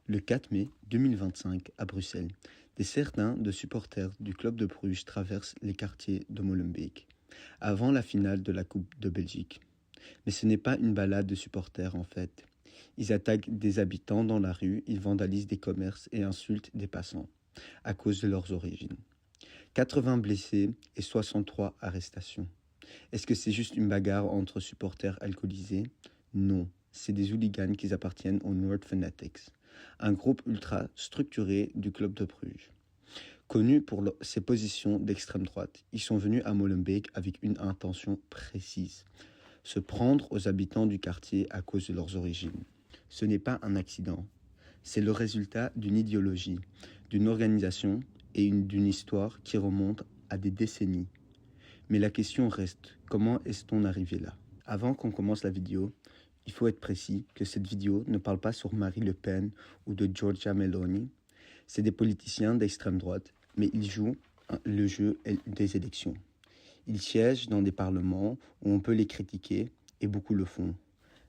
Le 4 mai 2025, à Bruxelles, des certains de supporters du club de Bruges traversent les quartiers de Molenbeek, avant la finale de la Coupe de Belgique. Mais ce n'est pas une balade de supporters en fait. Ils attaquent des habitants dans la rue, ils vandalisent des commerces et insultent des passants, à cause de leurs origines. 80 blessés et 63 arrestations. Est-ce que c'est juste une bagarre entre supporters alcoolisés? Non, c'est des hooligans qui appartiennent au North Fanatics, un groupe ultra structuré du club de Bruges. Connus pour ses positions d'extrême droite, ils sont venus à Molenbeek avec une intention précise: se prendre aux habitants du quartier à cause de leurs origines. Ce n'est pas un accident, c'est le résultat d'une idéologie, d'une organisation et d'une histoire qui remonte à des décennies. Mais la question reste, comment est-on arrivé là? Avant qu'on commence la vidéo, il faut être précis que cette vidéo ne parle pas sur Marine Le Pen ou de Giorgia Meloni. C'est des politiciens d'extrême droite, mais ils jouent le jeu des élections. Ils siègent dans des parlements où on peut les critiquer, et beaucoup le font.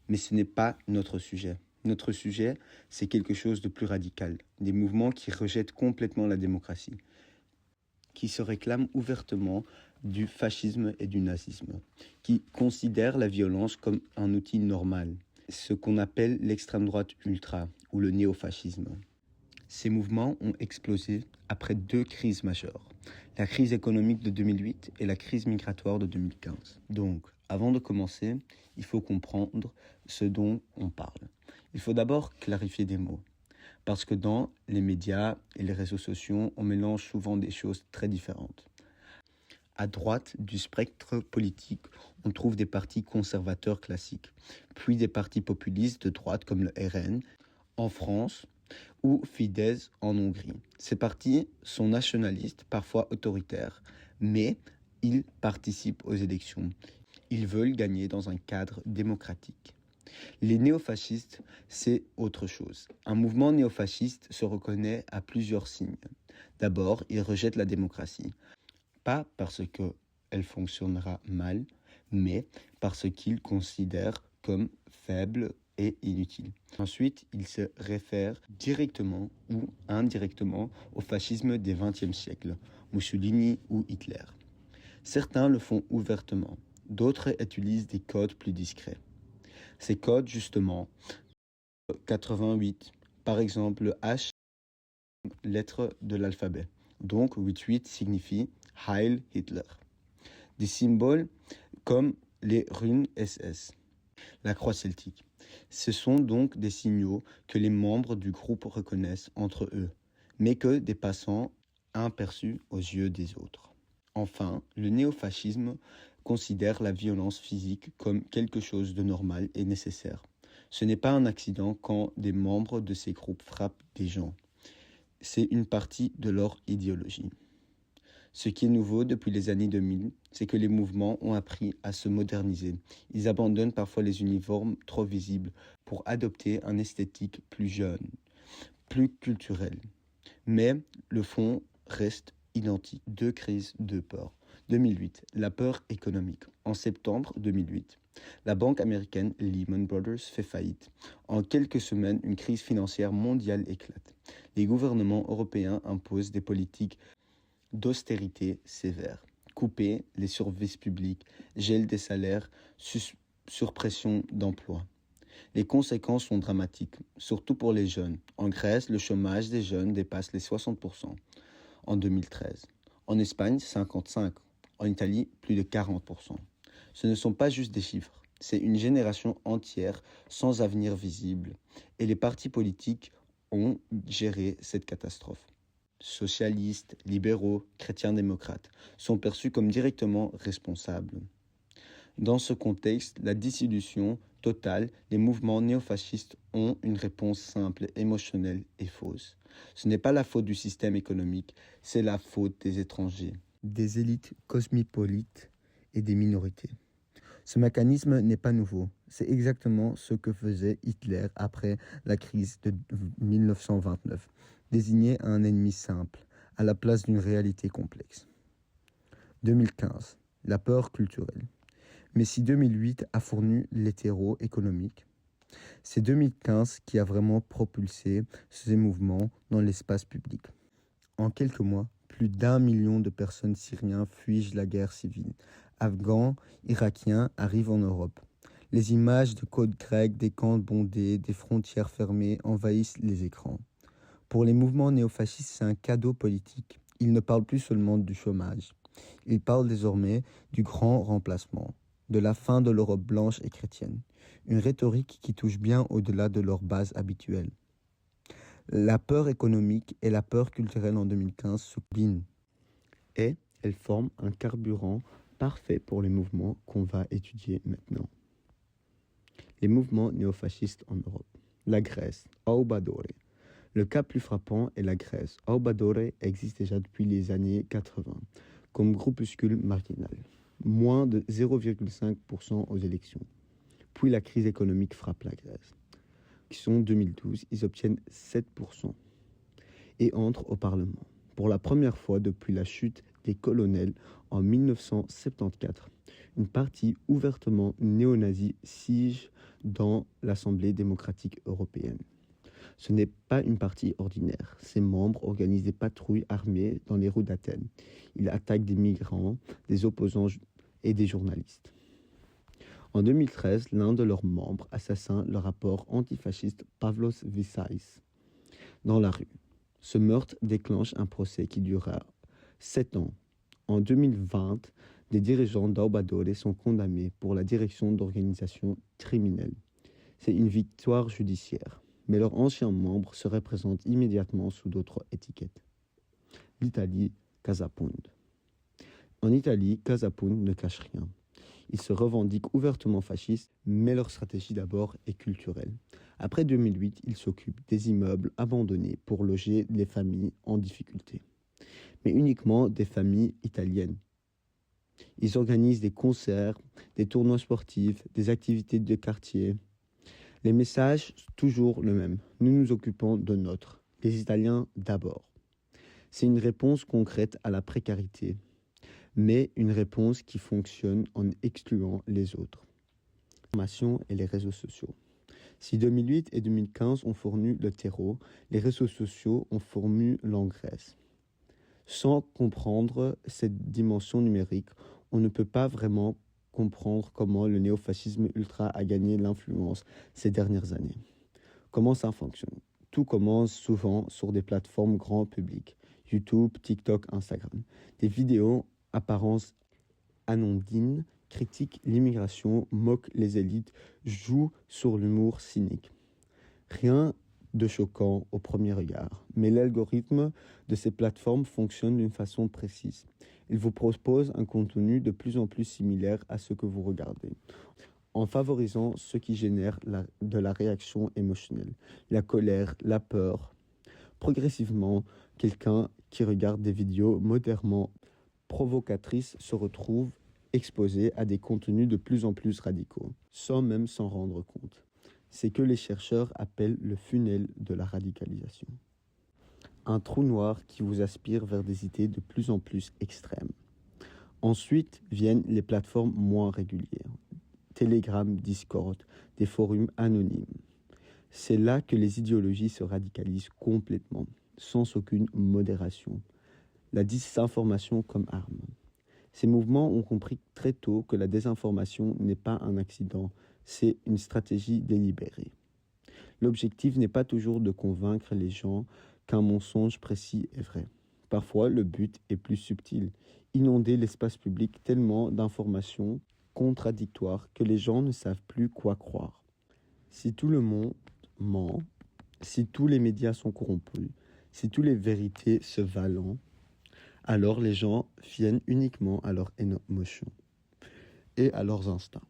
Mais ce n'est pas notre sujet. Notre sujet, c'est quelque chose de plus radical. Des mouvements qui rejettent complètement la démocratie, qui se réclament ouvertement du fascisme et du nazisme, qui considèrent la violence comme un outil normal, ce qu'on appelle l'extrême droite ultra ou le néofascisme. Ces mouvements ont explosé après deux crises majeures, la crise économique de 2008 et la crise migratoire de 2015. Donc, avant de commencer, il faut comprendre ce dont on parle. Il faut d'abord clarifier des mots, parce que dans les médias et les réseaux sociaux, on mélange souvent des choses très différentes. À droite du spectre politique, on trouve des partis conservateurs classiques, puis des partis populistes de droite comme le RN en France ou Fidesz en Hongrie. Ces partis sont nationalistes, parfois autoritaires, mais ils participent aux élections. Ils veulent gagner dans un cadre démocratique. Les néofascistes, c'est autre chose. Un mouvement néofasciste se reconnaît à plusieurs signes. D'abord, il rejette la démocratie. Pas parce qu'elle fonctionnera mal, mais parce qu'il considère comme faible et inutile. Ensuite, il se réfère directement ou indirectement au fascisme des XXe siècle, Mussolini ou Hitler. Certains le font ouvertement, d'autres utilisent des codes plus discrets. Ces codes, justement, 88, par exemple le H, lettre de l'alphabet. Donc 88 signifie Heil Hitler. Des symboles comme les runes SS, la croix celtique. Ce sont donc des signaux que les membres du groupe reconnaissent entre eux, mais que des passants aperçus aux yeux des autres. Enfin, le néofascisme considère la violence physique comme quelque chose de normal et nécessaire. Ce n'est pas un accident quand des membres de ces groupes frappent des gens. C'est une partie de leur idéologie. Ce qui est nouveau depuis les années 2000, c'est que les mouvements ont appris à se moderniser. Ils abandonnent parfois les uniformes trop visibles pour adopter un esthétique plus jeune, plus culturel. Mais le fond reste identique. Deux crises, deux peurs. 2008, la peur économique. En septembre 2008, la banque américaine Lehman Brothers fait faillite. En quelques semaines, une crise financière mondiale éclate. Les gouvernements européens imposent des politiques d'austérité sévère. Couper les services publics, gel des salaires, suppression d'emplois. Les conséquences sont dramatiques, surtout pour les jeunes. En Grèce, le chômage des jeunes dépasse les 60% en 2013. En Espagne, 55%. En Italie, plus de 40%. Ce ne sont pas juste des chiffres, c'est une génération entière sans avenir visible. Et les partis politiques ont géré cette catastrophe. Socialistes, libéraux, chrétiens-démocrates sont perçus comme directement responsables. Dans ce contexte, la dissolution totale, les mouvements néofascistes ont une réponse simple, émotionnelle et fausse. Ce n'est pas la faute du système économique, c'est la faute des étrangers, des élites cosmopolites et des minorités. Ce mécanisme n'est pas nouveau, c'est exactement ce que faisait Hitler après la crise de 1929, désigner un ennemi simple à la place d'une réalité complexe. 2015, la peur culturelle. Mais si 2008 a fourni l'hétéro économique, C'est 2015 qui a vraiment propulsé ces mouvements dans l'espace public. En quelques mois, plus d'1 million de personnes syriennes fuient la guerre civile. Afghans, Irakiens arrivent en Europe. Les images de côtes grecques, des camps bondés, des frontières fermées envahissent les écrans. Pour les mouvements néofascistes, c'est un cadeau politique. Ils ne parlent plus seulement du chômage. Ils parlent désormais du grand remplacement, de la fin de l'Europe blanche et chrétienne. Une rhétorique qui touche bien au-delà de leur base habituelle. La peur économique et la peur culturelle en 2015 se combinent. Et elles forment un carburant parfait pour les mouvements qu'on va étudier maintenant. Les mouvements néofascistes en Europe. La Grèce, Aubadore. Le cas plus frappant est la Grèce. Aubadore existe déjà depuis les années 80 comme groupuscule marginal. Moins de 0,5% aux élections. Puis la crise économique frappe la Grèce. En 2012, ils obtiennent 7% et entrent au Parlement. Pour la première fois depuis la chute des colonels en 1974, une partie ouvertement néo-nazie siège dans l'Assemblée démocratique européenne. Ce n'est pas une partie ordinaire. Ses membres organisent des patrouilles armées dans les rues d'Athènes. Ils attaquent des migrants, des opposants et des journalistes. En 2013, l'un de leurs membres assassine le rappeur antifasciste Pavlos Vissais dans la rue. Ce meurtre déclenche un procès qui durera 7 ans. En 2020, des dirigeants d'Aubadore sont condamnés pour la direction d'organisations criminelles. C'est une victoire judiciaire, mais leurs anciens membres se représentent immédiatement sous d'autres étiquettes. L'Italie, Casa Pound. En Italie, Casa Pound ne cache rien. Ils se revendiquent ouvertement fascistes, mais leur stratégie d'abord est culturelle. Après 2008, ils s'occupent des immeubles abandonnés pour loger les familles en difficulté. Mais uniquement des familles italiennes. Ils organisent des concerts, des tournois sportifs, des activités de quartier. Les messages, toujours le même. Nous nous occupons de nôtres. Les Italiens d'abord. C'est une réponse concrète à la précarité, mais une réponse qui fonctionne en excluant les autres. L'information et les réseaux sociaux. Si 2008 et 2015 ont fourni le terreau, les réseaux sociaux ont fourni l'engrais. Sans comprendre cette dimension numérique, on ne peut pas vraiment comprendre comment le néofascisme ultra a gagné l'influence ces dernières années. Comment ça fonctionne? Tout commence souvent sur des plateformes grand public, YouTube, TikTok, Instagram. Des vidéos apparence anodine, critiquent l'immigration, moquent les élites, jouent sur l'humour cynique. Rien de choquant au premier regard, mais l'algorithme de ces plateformes fonctionne d'une façon précise. Il vous propose un contenu de plus en plus similaire à ce que vous regardez, en favorisant ce qui génère de la réaction émotionnelle, la colère, la peur. Progressivement, quelqu'un qui regarde des vidéos modérément provocatrices se retrouve exposé à des contenus de plus en plus radicaux, sans même s'en rendre compte. C'est que les chercheurs appellent le funnel de la radicalisation. Un trou noir qui vous aspire vers des idées de plus en plus extrêmes. Ensuite viennent les plateformes moins régulières. Telegram, Discord, des forums anonymes. C'est là que les idéologies se radicalisent complètement, sans aucune modération. La désinformation comme arme. Ces mouvements ont compris très tôt que la désinformation n'est pas un accident, c'est une stratégie délibérée. L'objectif n'est pas toujours de convaincre les gens qu'un mensonge précis est vrai. Parfois, le but est plus subtil, inonder l'espace public tellement d'informations contradictoires que les gens ne savent plus quoi croire. Si tout le monde ment, si tous les médias sont corrompus, si toutes les vérités se valent, alors les gens viennent uniquement à leurs émotions et à leurs instincts.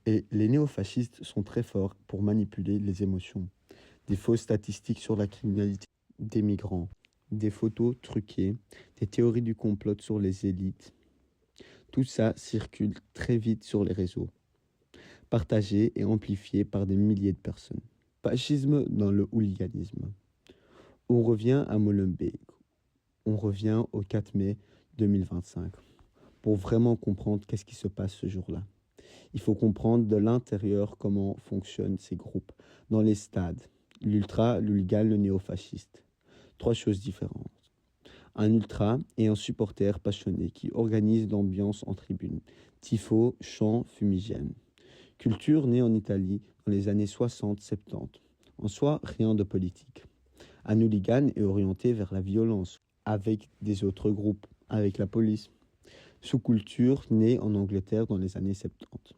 Et les néofascistes sont très forts pour manipuler les émotions. Des fausses statistiques sur la criminalité des migrants, des photos truquées, des théories du complot sur les élites. Tout ça circule très vite sur les réseaux, partagé et amplifié par des milliers de personnes. Fascisme dans le hooliganisme. On revient à Molenbeek. On revient au 4 mai 2025 pour vraiment comprendre qu'est-ce qui se passe ce jour-là. Il faut comprendre de l'intérieur comment fonctionnent ces groupes. Dans les stades, l'ultra, l'hooligan, le néofasciste. Trois choses différentes. Un ultra est un supporter passionné qui organise l'ambiance en tribune. Tifo, chants, fumigène. Culture née en Italie dans les années 60-70. En soi, rien de politique. Un hooligan est orienté vers la violence, avec des autres groupes, avec la police. Sous-culture née en Angleterre dans les années 70.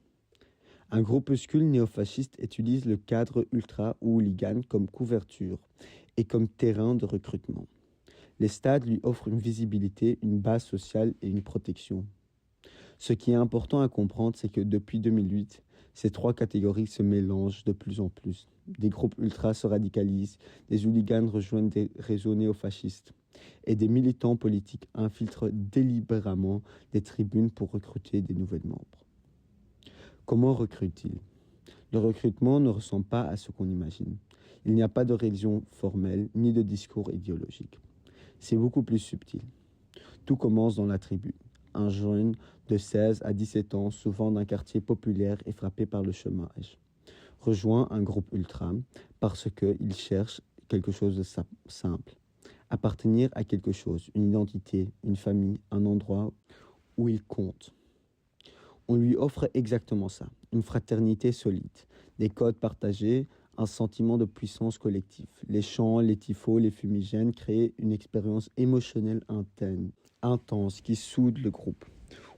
Un groupuscule néofasciste utilise le cadre ultra ou hooligan comme couverture et comme terrain de recrutement. Les stades lui offrent une visibilité, une base sociale et une protection. Ce qui est important à comprendre, c'est que depuis 2008, ces trois catégories se mélangent de plus en plus. Des groupes ultras se radicalisent, des hooligans rejoignent des réseaux néofascistes et des militants politiques infiltrent délibérément des tribunes pour recruter des nouveaux membres. Comment recrutent-ils ? Le recrutement ne ressemble pas à ce qu'on imagine. Il n'y a pas de raison formelle ni de discours idéologique. C'est beaucoup plus subtil. Tout commence dans la tribu. Un jeune de 16 à 17 ans, souvent d'un quartier populaire et frappé par le chômage, rejoint un groupe ultra parce qu'il cherche quelque chose de simple. Appartenir à quelque chose, une identité, une famille, un endroit où il compte. On lui offre exactement ça, une fraternité solide, des codes partagés, un sentiment de puissance collective. Les chants, les tifos, les fumigènes créent une expérience émotionnelle intense qui soude le groupe.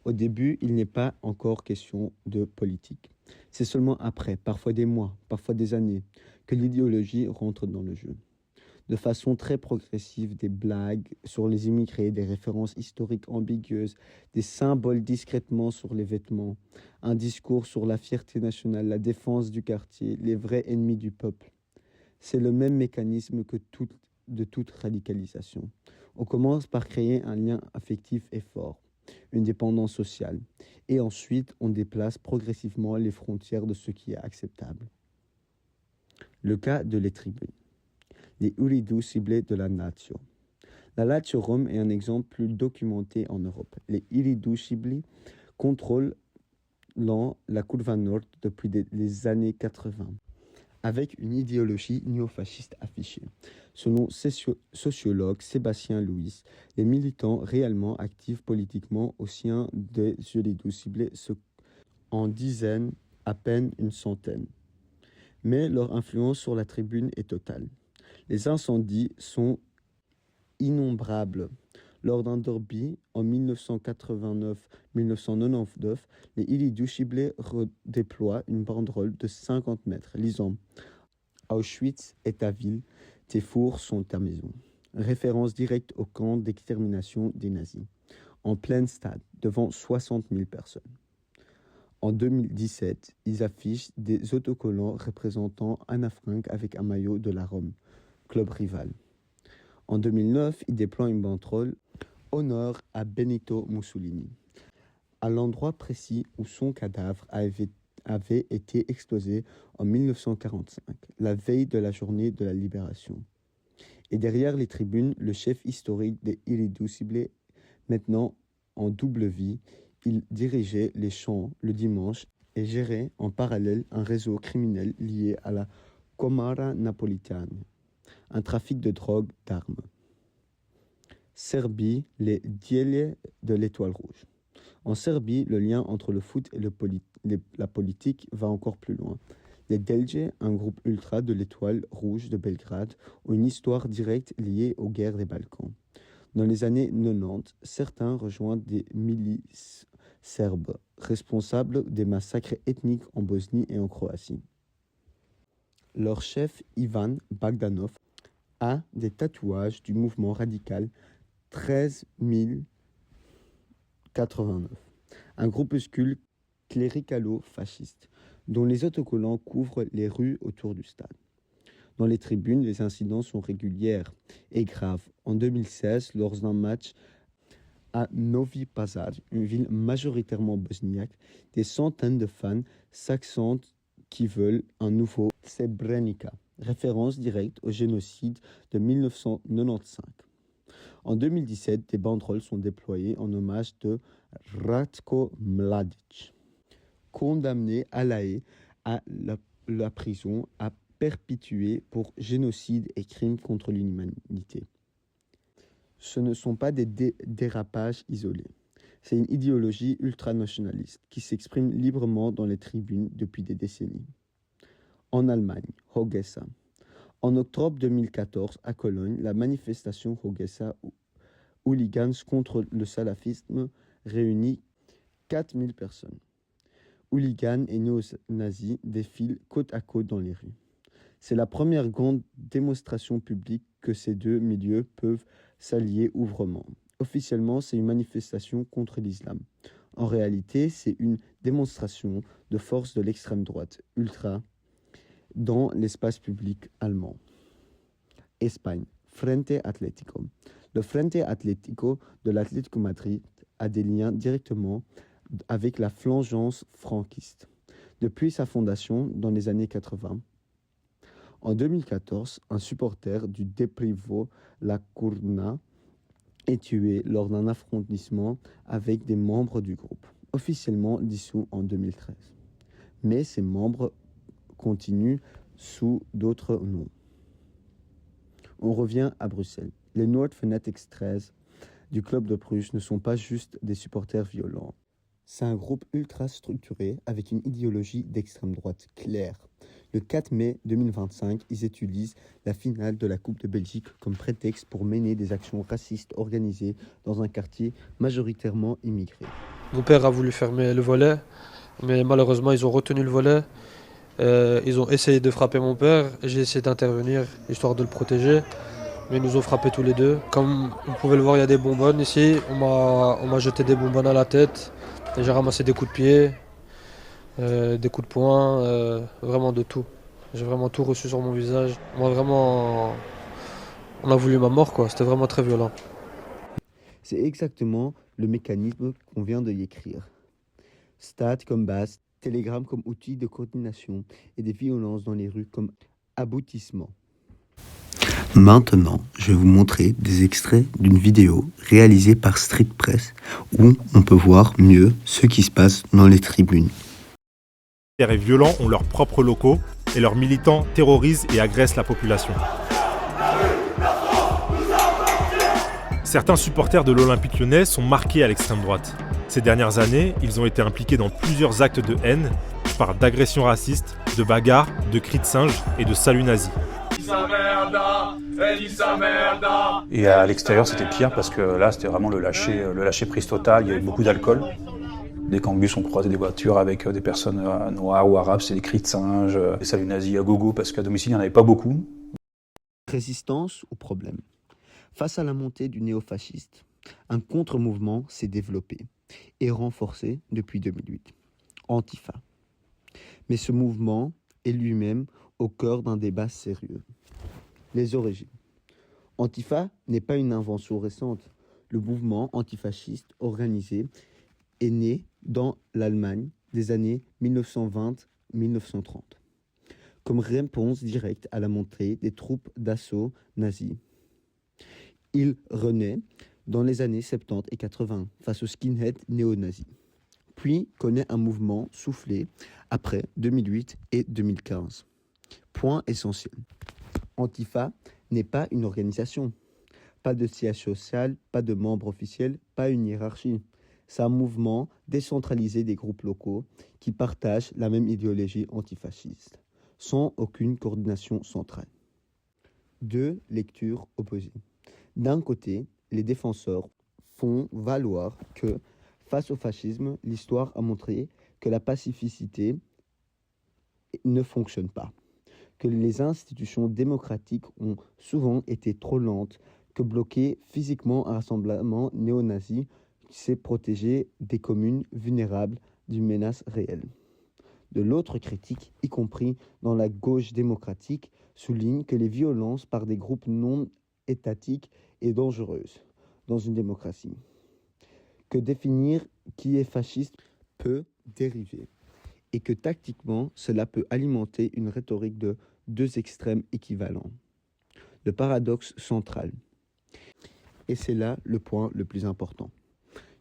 Au début, il n'est pas encore question de politique. C'est seulement après, parfois des mois, parfois des années, que l'idéologie rentre dans le jeu. De façon très progressive, des blagues sur les immigrés, des références historiques ambiguës, des symboles discrètement sur les vêtements, un discours sur la fierté nationale, la défense du quartier, les vrais ennemis du peuple. C'est le même mécanisme que de toute radicalisation. On commence par créer un lien affectif et fort, une dépendance sociale, et ensuite on déplace progressivement les frontières de ce qui est acceptable. Le cas de les tribunes. Les Uridus ciblés de la Lazio. La Lazio Rome est un exemple plus documenté en Europe. Les Uridus ciblés contrôlent la Curva Nord depuis les années 80, avec une idéologie néofasciste affichée. Selon sociologue Sébastien Louis, les militants réellement actifs politiquement au sein des Uridus ciblés sont en dizaines, à peine une centaine. Mais leur influence sur la tribune est totale. Les incendies sont innombrables. Lors d'un derby en 1989-1999, les Uridus ciblés redéploient une banderole de 50 mètres, lisant « Auschwitz est ta ville, tes fours sont ta maison ». Référence directe au camp d'extermination des nazis, en plein stade, devant 60 000 personnes. En 2017, ils affichent des autocollants représentant Anna Frank avec un maillot de la Rome, club rival. En 2009, ils déploient une banderole « Honneur à Benito Mussolini », à l'endroit précis où son cadavre avait été explosé en 1945, la veille de la journée de la libération. Et derrière les tribunes, le chef historique des Uridus ciblés, maintenant en double vie, il dirigeait les chants le dimanche et gérait en parallèle un réseau criminel lié à la Camorra napolitane, un trafic de drogue, d'armes. Serbie, les Diele de l'Étoile Rouge. En Serbie, le lien entre le foot et la politique va encore plus loin. Les Delje, un groupe ultra de l'Étoile Rouge de Belgrade, ont une histoire directe liée aux guerres des Balkans. Dans les années 90, certains rejoignent des milices serbes, responsables des massacres ethniques en Bosnie et en Croatie. Leur chef, Ivan Bagdanov, a des tatouages du mouvement radical 13 089, un groupuscule cléricalo-fasciste, dont les autocollants couvrent les rues autour du stade. Dans les tribunes, les incidents sont réguliers et graves. En 2016, lors d'un match à Novi Pazar, une ville majoritairement bosniaque, des centaines de fans s'accentent qui veulent un nouveau Srebrenica, référence directe au génocide de 1995. En 2017, des banderoles sont déployées en hommage de Ratko Mladic, condamnés à La Haye à la prison à perpétuer pour génocide et crimes contre l'humanité. Ce ne sont pas des dérapages isolés. C'est une idéologie ultranationaliste qui s'exprime librement dans les tribunes depuis des décennies. En Allemagne, Hogesa. En octobre 2014, à Cologne, la manifestation Hogesa Hooligans contre le salafisme réunit 4000 personnes. Hooligans et néo-nazis défilent côte à côte dans les rues. C'est la première grande démonstration publique que ces deux milieux peuvent s'allier ouvertement. Officiellement, c'est une manifestation contre l'islam. En réalité, c'est une démonstration de force de l'extrême droite, ultra, dans l'espace public allemand. Espagne, Frente Atlético. Le Frente Atlético de l'Atlético Madrid a des liens directement avec la flangeance franquiste. Depuis sa fondation dans les années 80, en 2014, un supporter du Deportivo La Coruña est tué lors d'un affrontement avec des membres du groupe, officiellement dissous en 2013. Mais ses membres continuent sous d'autres noms. On revient à Bruxelles. Les Noord Fanatics 13 du club de Bruges ne sont pas juste des supporters violents. C'est un groupe ultra structuré avec une idéologie d'extrême droite claire. Le 4 mai 2025, ils utilisent la finale de la Coupe de Belgique comme prétexte pour mener des actions racistes organisées dans un quartier majoritairement immigré. Mon père a voulu fermer le volet, mais malheureusement ils ont retenu le volet. Ils ont essayé de frapper mon père, j'ai essayé d'intervenir histoire de le protéger, mais ils nous ont frappés tous les deux. Comme vous pouvez le voir, il y a des bonbonnes ici, on m'a jeté des bonbonnes à la tête, et j'ai ramassé des coups de pied, des coups de poing, vraiment de tout. J'ai vraiment tout reçu sur mon visage. On a voulu ma mort, quoi. C'était vraiment très violent. C'est exactement le mécanisme qu'on vient de y écrire. Stade comme base, Telegram comme outil de coordination et des violences dans les rues comme aboutissement. Maintenant, je vais vous montrer des extraits d'une vidéo réalisée par Street Press où on peut voir mieux ce qui se passe dans les tribunes. Les violents ont leurs propres locaux et leurs militants terrorisent et agressent la population. Certains supporters de l'Olympique lyonnais sont marqués à l'extrême droite. Ces dernières années, ils ont été impliqués dans plusieurs actes de haine. Je parle d'agressions racistes, de bagarres, de cris de singe et de saluts nazis. Et à l'extérieur, c'était pire parce que là, c'était vraiment le lâcher prise total. Il y avait beaucoup d'alcool. Dès qu'en bus, on croisait des voitures avec des personnes noires ou arabes, c'est des cris de singe, des saluts nazis à gogo parce qu'à domicile, il n'y en avait pas beaucoup. Résistance ou problème. Face à la montée du néofascisme, un contre-mouvement s'est développé et renforcé depuis 2008. Antifa. Mais ce mouvement est lui-même au cœur d'un débat sérieux. Les origines. Antifa n'est pas une invention récente. Le mouvement antifasciste organisé est né dans l'Allemagne des années 1920-1930, comme réponse directe à la montée des troupes d'assaut nazis. Il renaît dans les années 70 et 80 face aux skinheads néo-nazis, puis connaît un mouvement soufflé après 2008 et 2015. Point essentiel. Antifa n'est pas une organisation. Pas de siège social, pas de membres officiels, pas une hiérarchie. C'est un mouvement décentralisé des groupes locaux qui partagent la même idéologie antifasciste, sans aucune coordination centrale. Deux lectures opposées. D'un côté, les défenseurs font valoir que, face au fascisme, l'histoire a montré que la pacificité ne fonctionne pas, que les institutions démocratiques ont souvent été trop lentes, que bloquer physiquement un rassemblement néo-nazi, c'est protéger des communes vulnérables d'une menace réelle. De l'autre critique, y compris dans la gauche démocratique, souligne que les violences par des groupes non étatique et dangereuse dans une démocratie. Que définir qui est fasciste peut dériver et que tactiquement, cela peut alimenter une rhétorique de deux extrêmes équivalents. Le paradoxe central. Et c'est là le point le plus important.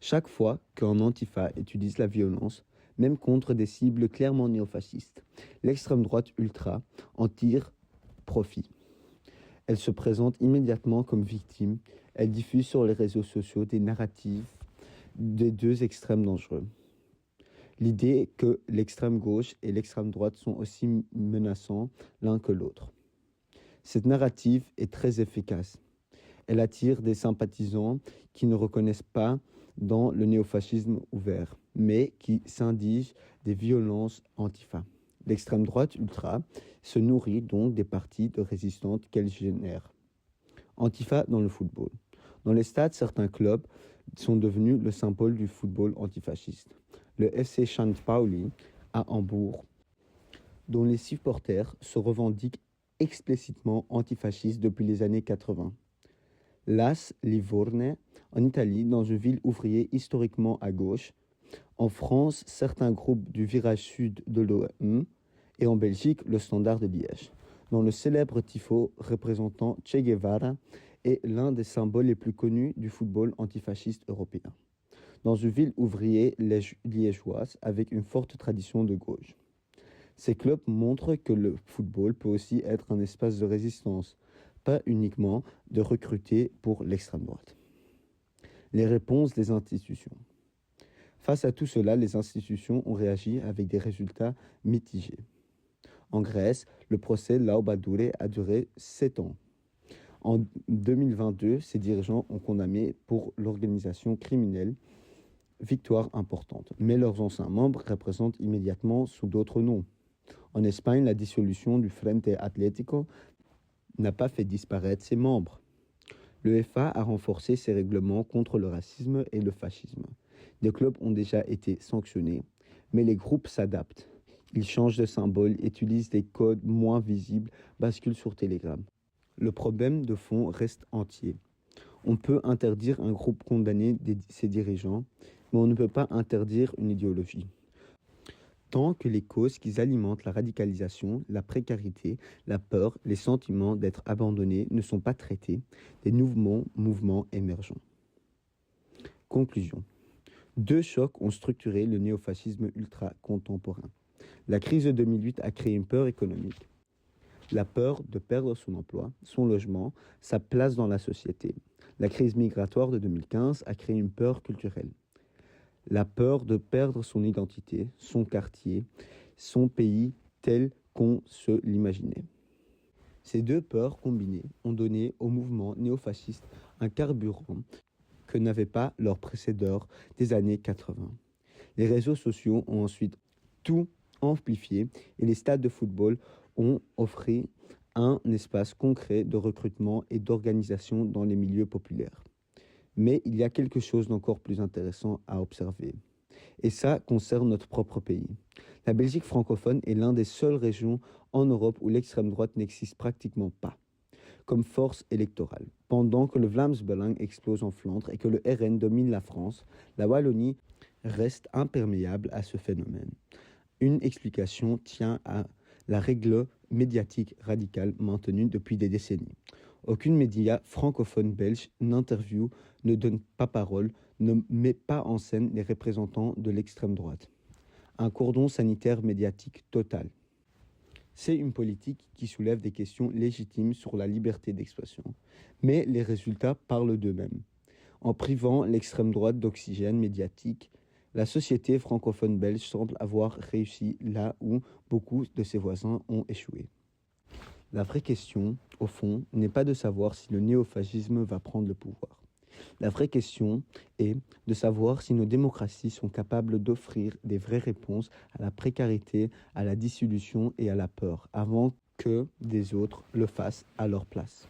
Chaque fois qu'un antifa utilise la violence, même contre des cibles clairement néofascistes. L'extrême droite ultra en tire profit. Elle se présente immédiatement comme victime. Elle diffuse sur les réseaux sociaux des narratifs des deux extrêmes dangereux. L'idée que l'extrême gauche et l'extrême droite sont aussi menaçants l'un que l'autre. Cette narrative est très efficace. Elle attire des sympathisants qui ne reconnaissent pas dans le néofascisme ouvert, mais qui s'indigent des violences antifa. L'extrême droite ultra se nourrit donc des partis de résistance qu'elle génère. Antifa dans le football. Dans les stades, certains clubs sont devenus le symbole du football antifasciste. Le FC St. Pauli à Hambourg, dont les supporters se revendiquent explicitement antifascistes depuis les années 80. L'AS Livorno, en Italie, dans une ville ouvrière historiquement à gauche. En France, certains groupes du virage sud de l'OM. Et en Belgique, le Standard de Liège, dont le célèbre tifo représentant Che Guevara est l'un des symboles les plus connus du football antifasciste européen. Dans une ville ouvrière liégeoise avec une forte tradition de gauche. Ces clubs montrent que le football peut aussi être un espace de résistance, pas uniquement de recruter pour l'extrême droite. Les réponses des institutions. Face à tout cela, les institutions ont réagi avec des résultats mitigés. En Grèce, le procès Laobadoure a duré 7 ans. En 2022, ses dirigeants ont condamné pour l'organisation criminelle. Victoire importante, mais leurs anciens membres représentent immédiatement sous d'autres noms. En Espagne, la dissolution du Frente Atlético n'a pas fait disparaître ses membres. L'UEFA a renforcé ses règlements contre le racisme et le fascisme. Des clubs ont déjà été sanctionnés, mais les groupes s'adaptent. Ils changent de symbole, utilisent des codes moins visibles, basculent sur Telegram. Le problème de fond reste entier. On peut interdire un groupe condamné ses dirigeants, mais on ne peut pas interdire une idéologie. Tant que les causes qui alimentent la radicalisation, la précarité, la peur, les sentiments d'être abandonnés ne sont pas traités, des mouvements émergents. Conclusion. 2 chocs ont structuré le néofascisme ultra-contemporain. La crise de 2008 a créé une peur économique. La peur de perdre son emploi, son logement, sa place dans la société. La crise migratoire de 2015 a créé une peur culturelle. La peur de perdre son identité, son quartier, son pays tel qu'on se l'imaginait. Ces 2 peurs combinées ont donné au mouvement néofasciste un carburant que n'avaient pas leurs précédents des années 80. Les réseaux sociaux ont ensuite tout amplifié et les stades de football ont offert un espace concret de recrutement et d'organisation dans les milieux populaires. Mais il y a quelque chose d'encore plus intéressant à observer. Et ça concerne notre propre pays. La Belgique francophone est l'une des seules régions en Europe où l'extrême droite n'existe pratiquement pas, comme force électorale. Pendant que le Vlaams-Belang explose en Flandre et que le RN domine la France, la Wallonie reste imperméable à ce phénomène. Une explication tient à la règle médiatique radicale maintenue depuis des décennies. Aucun média francophone belge n'interviewe, ne donne pas parole, ne met pas en scène les représentants de l'extrême droite. Un cordon sanitaire médiatique total. C'est une politique qui soulève des questions légitimes sur la liberté d'expression. Mais les résultats parlent d'eux-mêmes. En privant l'extrême droite d'oxygène médiatique, la société francophone belge semble avoir réussi là où beaucoup de ses voisins ont échoué. La vraie question, au fond, n'est pas de savoir si le néofascisme va prendre le pouvoir. La vraie question est de savoir si nos démocraties sont capables d'offrir des vraies réponses à la précarité, à la dissolution et à la peur, avant que des autres le fassent à leur place.